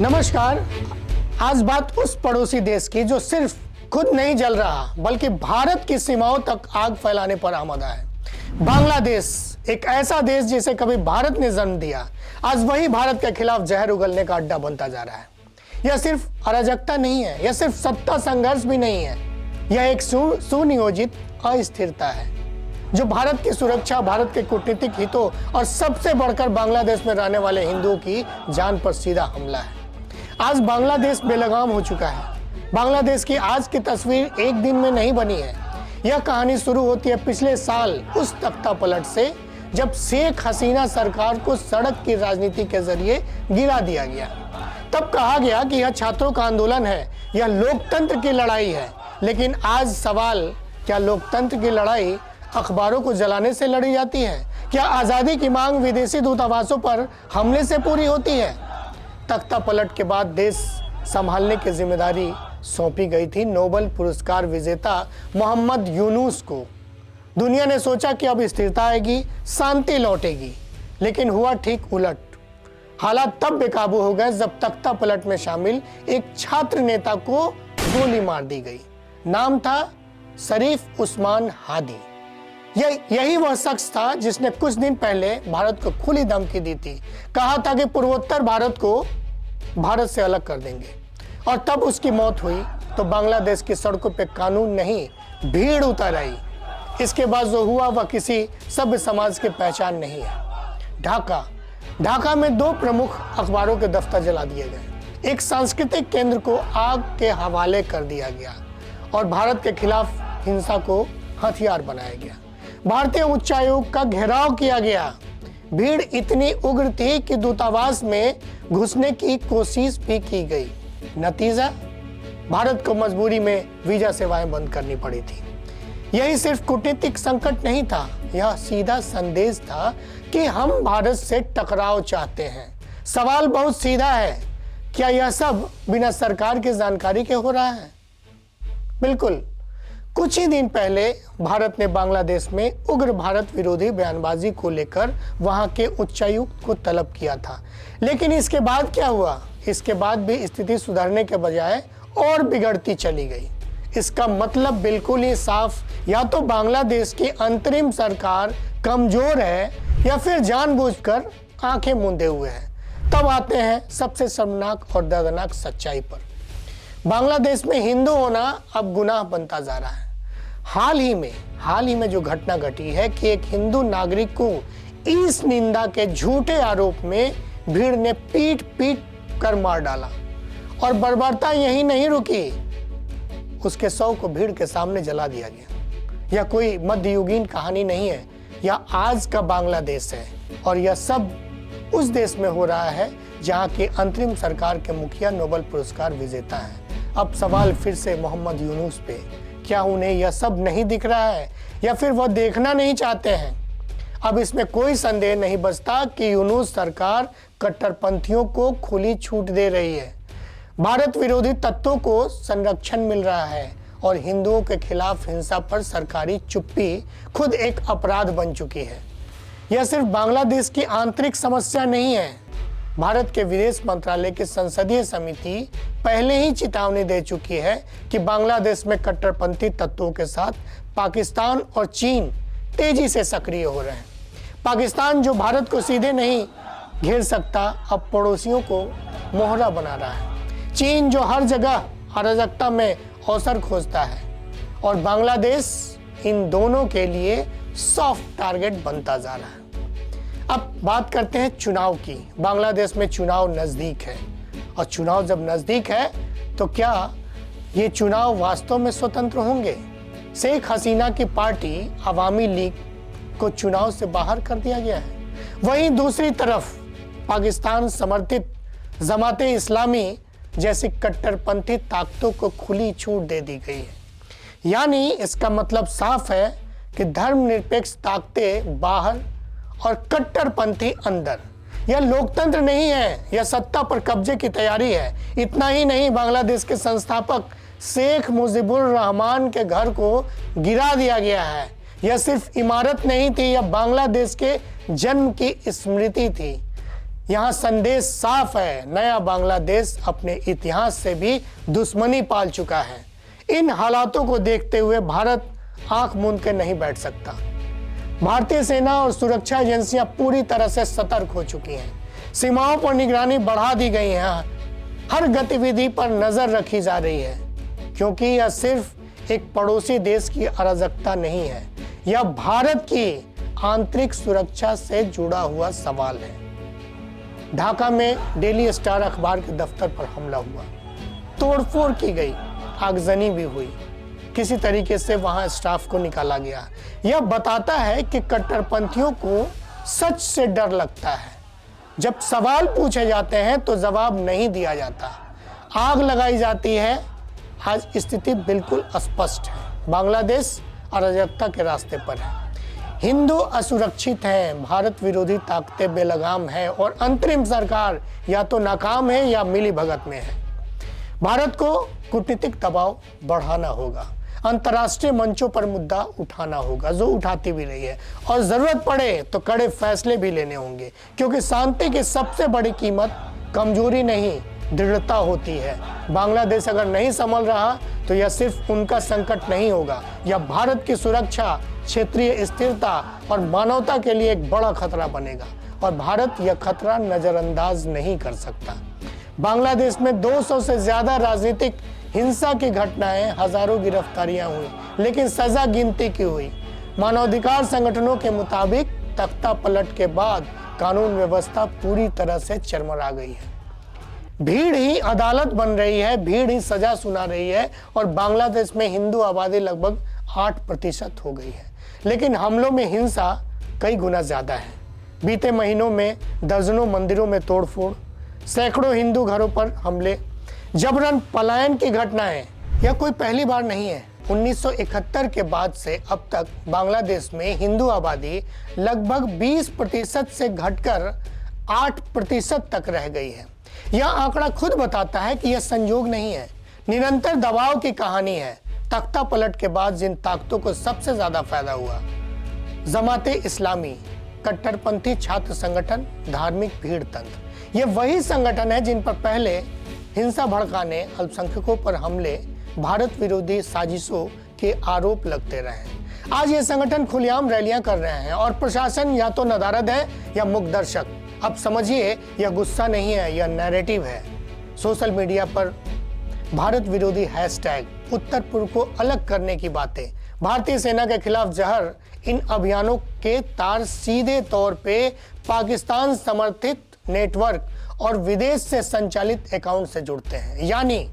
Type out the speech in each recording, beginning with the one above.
नमस्कार। आज बात उस पड़ोसी देश की जो सिर्फ खुद नहीं जल रहा बल्कि भारत की सीमाओं तक आग फैलाने पर आमदा है। बांग्लादेश, एक ऐसा देश जिसे कभी भारत ने जन्म दिया, आज वही भारत के खिलाफ जहर उगलने का अड्डा बनता जा रहा है। यह सिर्फ अराजकता नहीं है, यह सिर्फ सत्ता संघर्ष भी नहीं है, यह एक सुनियोजित अस्थिरता है जो भारत की सुरक्षा, भारत के कूटनीतिक हितों और सबसे बढ़कर बांग्लादेश में रहने वाले हिंदुओं की जान पर सीधा हमला है। आज बांग्लादेश बेलगाम हो चुका है। बांग्लादेश की आज की तस्वीर एक दिन में नहीं बनी है। यह कहानी शुरू होती है पिछले साल उस तख्ता पलट से जब शेख हसीना सरकार को सड़क की राजनीति के जरिए गिरा दिया गया। तब कहा गया कि यह छात्रों का आंदोलन है, यह लोकतंत्र की लड़ाई है। लेकिन आज सवाल, क्या लोकतंत्र की लड़ाई अखबारों को जलाने से लड़ी जाती है? क्या आज़ादी की मांग विदेशी दूतावासों पर हमले से पूरी होती है? तख्ता पलट के बाद देश संभालने की जिम्मेदारी सौंपी गई थी नोबेल पुरस्कार विजेता मोहम्मद यूनुस को। दुनिया ने सोचा कि अब स्थिरता आएगी, शांति लौटेगी, लेकिन हुआ ठीक उलट। हालात तब बेकाबू हो गए जब तख्ता पलट में शामिल एक छात्र नेता को गोली मार दी गई। नाम था शरीफ उस्मान हादी। यही वह शख्स था जिसने कुछ दिन पहले भारत को खुली धमकी दी थी, कहा था कि पूर्वोत्तर भारत को भारत से अलग कर देंगे। और तब उसकी मौत हुई तो बांग्लादेश की सड़कों पे कानून नहीं, भीड़ उतर आई। इसके बाद जो हुआ वह किसी सभ्य समाज की पहचान नहीं है। ढाका में दो प्रमुख अखबारों के दफ्तर जला दिए गए, एक सांस्कृतिक केंद्र को आग के हवाले कर दिया गया और भारत के खिलाफ हिंसा को हथियार बनाया गया। भारतीय उच्चायोग का घेराव किया गया। भीड़ इतनी उग्र थी कि दूतावास में घुसने की कोशिश भी की गई। नतीजा, भारत को मजबूरी में वीजा सेवाएं बंद करनी पड़ी थी। यही सिर्फ कूटनीतिक संकट नहीं था, यह सीधा संदेश था कि हम भारत से टकराव चाहते हैं। सवाल बहुत सीधा है, क्या यह सब बिना सरकार की जानकारी के हो रहा है? बिल्कुल। कुछ ही दिन पहले भारत ने बांग्लादेश में उग्र भारत विरोधी बयानबाजी को लेकर वहां के उच्चायुक्त को तलब किया था। लेकिन इसके बाद क्या हुआ? इसके बाद भी स्थिति सुधरने के बजाय और बिगड़ती चली गई। इसका मतलब बिल्कुल ही साफ, या तो बांग्लादेश की अंतरिम सरकार कमजोर है या फिर जानबूझकर आंखें मूंदे हुए है। तब आते हैं सबसे शर्मनाक और दर्दनाक सच्चाई पर। बांग्लादेश में हिंदू होना अब गुनाह बनता जा रहा है। हाल ही में जो घटना घटी है कि एक हिंदू नागरिक को इस निंदा के झूठे आरोप में भीड़ ने पीट कर मार डाला और बर्बरता यही नहीं रुकी, उसके शव को भीड़ के सामने जला दिया गया। यह कोई मध्ययुगीन कहानी नहीं है, यह आज का बांग्लादेश है और यह सब उस देश में हो रहा है जहां की अंतरिम सरकार के मुखिया नोबेल पुरस्कार विजेता है। अब सवाल फिर से मोहम्मद यूनुस पे, क्या उन्हें यह सब नहीं दिख रहा है या फिर वह देखना नहीं चाहते हैं? अब इसमें कोई संदेह नहीं बचता कि यूनुस सरकार कट्टरपंथियों को खुली छूट दे रही है। भारत विरोधी तत्वों को संरक्षण मिल रहा है और हिंदुओं के खिलाफ हिंसा पर सरकारी चुप्पी खुद एक अपराध बन चुकी है। यह सिर्फ बांग्लादेश की आंतरिक समस्या नहीं है। भारत के विदेश मंत्रालय की संसदीय समिति पहले ही चेतावनी दे चुकी है कि बांग्लादेश में कट्टरपंथी तत्वों के साथ पाकिस्तान और चीन तेजी से सक्रिय हो रहे हैं। पाकिस्तान जो भारत को सीधे नहीं घेर सकता, अब पड़ोसियों को मोहरा बना रहा है। चीन जो हर जगह अराजकता में अवसर खोजता है और बांग्लादेश इन दोनों के लिए सॉफ्ट टारगेट बनता जा रहा है। अब बात करते हैं चुनाव की। बांग्लादेश में चुनाव नजदीक है और चुनाव जब नजदीक है तो क्या ये चुनाव वास्तव में स्वतंत्र होंगे? शेख हसीना की पार्टी अवामी लीग को चुनाव से बाहर कर दिया गया है। वहीं दूसरी तरफ पाकिस्तान समर्थित जमाते इस्लामी जैसी कट्टरपंथी ताकतों को खुली छूट दे दी गई है। यानी इसका मतलब साफ है कि धर्मनिरपेक्ष ताकतें बाहर और कट्टरपंथी अंदर। यह लोकतंत्र नहीं है, यह सत्ता पर कब्जे की तैयारी है। इतना ही नहीं, बांग्लादेश के संस्थापक शेख मुजीबुर रहमान के घर को गिरा दिया गया है। यह सिर्फ इमारत नहीं थी, यह बांग्लादेश के जन्म की स्मृति थी। यहाँ संदेश साफ है, नया बांग्लादेश अपने इतिहास से भी दुश्मनी पाल चुका है। इन हालातों को देखते हुए भारत आंख मूंद के नहीं बैठ सकता। भारतीय सेना और सुरक्षा एजेंसियां पूरी तरह से सतर्क हो चुकी हैं। सीमाओं पर निगरानी बढ़ा दी गई है, हर गतिविधि पर नजर रखी जा रही है, क्योंकि यह सिर्फ एक पड़ोसी देश की अराजकता नहीं है, यह भारत की आंतरिक सुरक्षा से जुड़ा हुआ सवाल है। ढाका में डेली स्टार अखबार के दफ्तर पर हमला हुआ, तोड़फोड़ की गई, आगजनी भी हुई, किसी तरीके से वहां स्टाफ को निकाला गया। यह बताता है कि कट्टरपंथियों को सच से डर लगता है। जब सवाल पूछे जाते हैं तो जवाब नहीं दिया जाता, आग लगाई जाती है। आज स्थिति बिल्कुल स्पष्ट है, बांग्लादेश अराजकता के रास्ते पर है, हिंदू असुरक्षित हैं, भारत विरोधी ताकतें बेलगाम हैं और अंतरिम सरकार या तो नाकाम है या मिलीभगत में है। भारत को कूटनीतिक दबाव बढ़ाना होगा, अंतर्राष्ट्रीय मंचों पर मुद्दा उठाना होगा, जो उठाती भी रही है, और जरूरत पड़े तो कड़े फैसले भी लेने होंगे, क्योंकि शांति की सबसे बड़ी कीमत कमजोरी नहीं, दृढ़ता होती है। बांग्लादेश अगर नहीं संभल रहा तो यह सिर्फ उनका संकट नहीं होगा, यह भारत की सुरक्षा, क्षेत्रीय स्थिरता और मानवता के लिए एक बड़ा खतरा बनेगा, और भारत यह खतरा नजरअंदाज नहीं कर सकता। बांग्लादेश में 200 से ज्यादा राजनीतिक हिंसा की घटनाएं, हजारों गिरफ्तारियां हुई, लेकिन सजा गिनती की हुई। मानवाधिकार संगठनों के मुताबिक तख्ता पलट के बाद कानून व्यवस्था पूरी तरह से चरमरा गई है। भीड़ ही अदालत बन रही है, भीड़ ही सजा सुना रही है, और बांग्लादेश में हिंदू आबादी लगभग 8% हो गई है, लेकिन हमलों में हिंसा कई गुना ज्यादा है। बीते महीनों में दर्जनों मंदिरों में तोड़फोड़, सैकड़ों हिंदू घरों पर हमले, जबरन पलायन की घटनाएं, यह कोई पहली बार नहीं है। 1971 के बाद से अब तक बांग्लादेश में हिंदू आबादी लगभग 20% से घटकर 8% तक रह गई है। यह आंकड़ा खुद बताता है कि यह संयोग नहीं है, निरंतर दबाव की कहानी है। तख्ता पलट के बाद जिन ताकतों को सबसे ज्यादा फायदा हुआ, जमाते इस्लामी, कट्टरपंथी छात्र संगठन, धार्मिक भीड़ तंत्र, ये वही संगठन है जिन पर पहले हिंसा भड़काने, अल्पसंख्यकों पर हमले, भारत विरोधी साजिशों के आरोप लगते रहे। आज ये संगठन खुलेआम रैलियां कर रहे हैं और प्रशासन या तो नदारद है या मूकदर्शक। अब समझिए, यह गुस्सा नहीं है, यह नैरेटिव है। सोशल मीडिया पर भारत विरोधी हैशटैग, उत्तर पूर्व को अलग करने की बातें, भारतीय सेना के खिलाफ जहर, इन अभियानों के तार सीधे तौर पे पाकिस्तान समर्थित नेटवर्क और विदेश से संचालित अकाउंट से जुड़ते हैं। यानी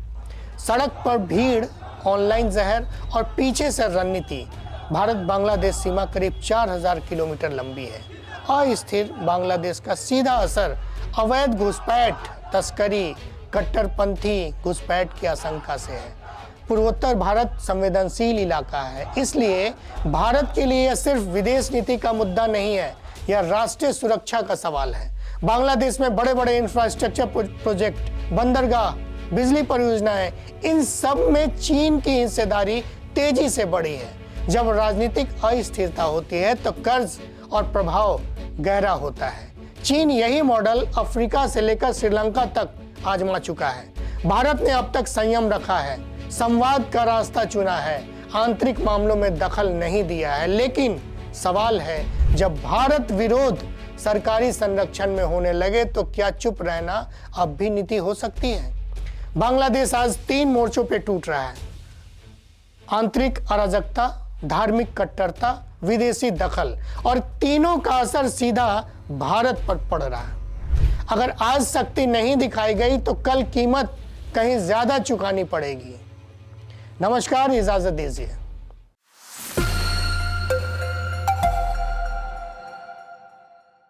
सड़क पर भीड़, ऑनलाइन जहर और पीछे से रणनीति। भारत बांग्लादेश सीमा करीब 4000 किलोमीटर लंबी है। अस्थिर बांग्लादेश का सीधा असर अवैध घुसपैठ, तस्करी, कट्टरपंथी घुसपैठ की आशंका से है। पूर्वोत्तर भारत संवेदनशील इलाका है, इसलिए भारत के लिए यह सिर्फ विदेश नीति का मुद्दा नहीं है, यह राष्ट्रीय सुरक्षा का सवाल है। बांग्लादेश में बड़े बड़े इंफ्रास्ट्रक्चर प्रोजेक्ट, बंदरगाह, बिजली परियोजनाएं, इन सब में चीन की हिस्सेदारी तेजी से बढ़ी है। जब राजनीतिक अस्थिरता होती है तो कर्ज और प्रभाव गहरा होता है। चीन यही मॉडल अफ्रीका से लेकर श्रीलंका तक आजमा चुका है। भारत ने अब तक संयम रखा है, संवाद का रास्ता चुना है, आंतरिक मामलों में दखल नहीं दिया है। लेकिन सवाल है, जब भारत विरोध सरकारी संरक्षण में होने लगे तो क्या चुप रहना अब भी नीति हो सकती है? बांग्लादेश आज 3 मोर्चों पे टूट रहा है, आंतरिक अराजकता, धार्मिक कट्टरता, विदेशी दखल, और तीनों का असर सीधा भारत पर पड़ रहा है। अगर आज शक्ति नहीं दिखाई गई तो कल कीमत कहीं ज्यादा चुकानी पड़ेगी। नमस्कार, इजाजत दीजिए।